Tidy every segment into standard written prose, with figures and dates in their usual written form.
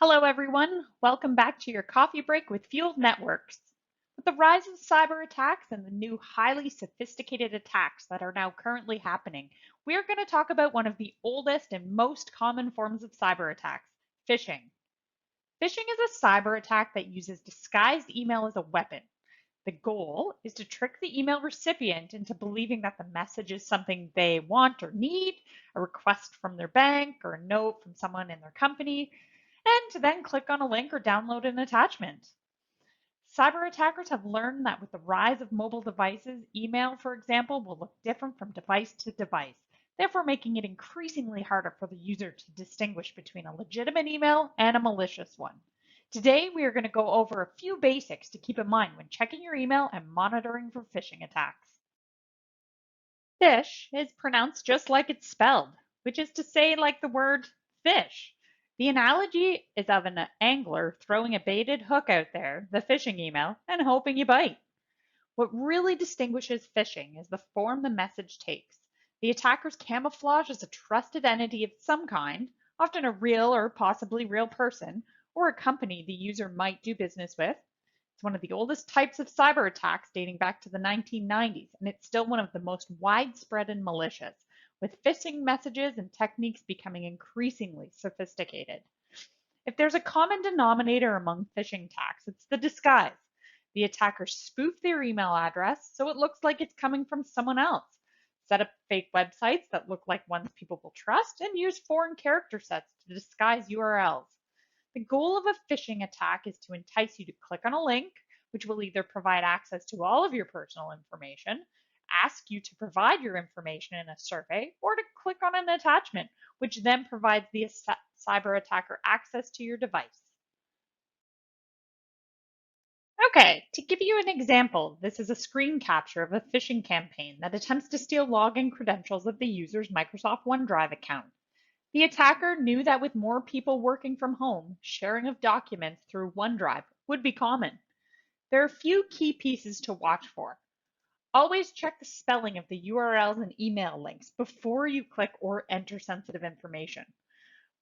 Hello, everyone. Welcome back to your coffee break with Fueled Networks. With the rise of cyber attacks and the new highly sophisticated attacks that are now currently happening, we are going to talk about one of the oldest and most common forms of cyber attacks, phishing. Phishing is a cyber attack that uses disguised email as a weapon. The goal is to trick the email recipient into believing that the message is something they want or need, a request from their bank or a note from someone in their company, and to then click on a link or download an attachment. Cyber attackers have learned that with the rise of mobile devices, email, for example, will look different from device to device, therefore making it increasingly harder for the user to distinguish between a legitimate email and a malicious one. Today, we are going to go over a few basics to keep in mind when checking your email and monitoring for phishing attacks. Fish is pronounced just like it's spelled, which is to say, like the word fish. The analogy is of an angler throwing a baited hook out there, the phishing email, and hoping you bite. What really distinguishes phishing is the form the message takes. The attacker's camouflage as a trusted entity of some kind, often a real or possibly real person, or a company the user might do business with. It's one of the oldest types of cyber attacks dating back to the 1990s, and it's still one of the most widespread and malicious, with phishing messages and techniques becoming increasingly sophisticated. If there's a common denominator among phishing attacks, it's the disguise. The attackers spoof their email address so it looks like it's coming from someone else, set up fake websites that look like ones people will trust, and use foreign character sets to disguise URLs. The goal of a phishing attack is to entice you to click on a link, which will either provide access to all of your personal information, ask you to provide your information in a survey, or to click on an attachment, which then provides the cyber attacker access to your device. Okay, to give you an example, this is a screen capture of a phishing campaign that attempts to steal login credentials of the user's Microsoft OneDrive account. The attacker knew that with more people working from home, sharing of documents through OneDrive would be common. There are a few key pieces to watch for. Always check the spelling of the URLs and email links before you click or enter sensitive information.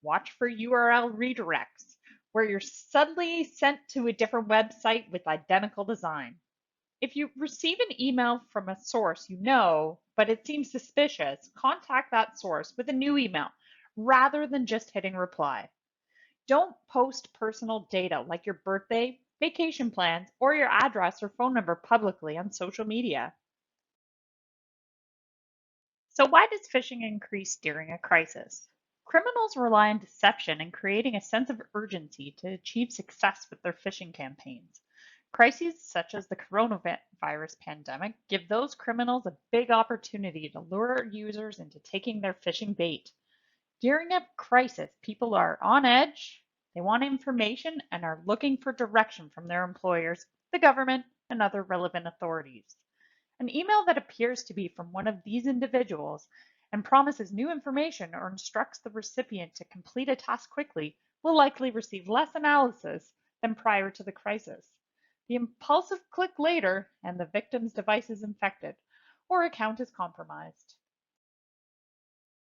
Watch for URL redirects, where you're suddenly sent to a different website with identical design. If you receive an email from a source you know, but it seems suspicious, contact that source with a new email rather than just hitting reply. Don't post personal data like your birthday, vacation plans, or your address or phone number publicly on social media. So why does phishing increase during a crisis? Criminals rely on deception and creating a sense of urgency to achieve success with their phishing campaigns. Crises such as the coronavirus pandemic give those criminals a big opportunity to lure users into taking their phishing bait. During a crisis, people are on edge, they want information, and are looking for direction from their employers, the government, and other relevant authorities. An email that appears to be from one of these individuals and promises new information or instructs the recipient to complete a task quickly will likely receive less analysis than prior to the crisis. The impulsive click later and the victim's device is infected or account is compromised.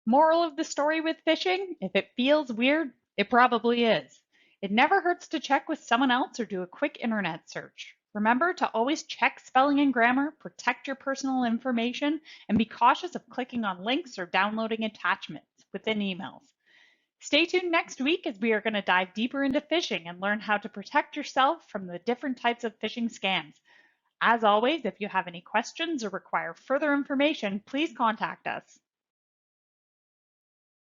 Moral of the story with phishing: if it feels weird, it probably is. It never hurts to check with someone else or do a quick internet search. Remember to always check spelling and grammar, protect your personal information, and be cautious of clicking on links or downloading attachments within emails. Stay tuned next week as we are going to dive deeper into phishing and learn how to protect yourself from the different types of phishing scams. As always, if you have any questions or require further information, please contact us.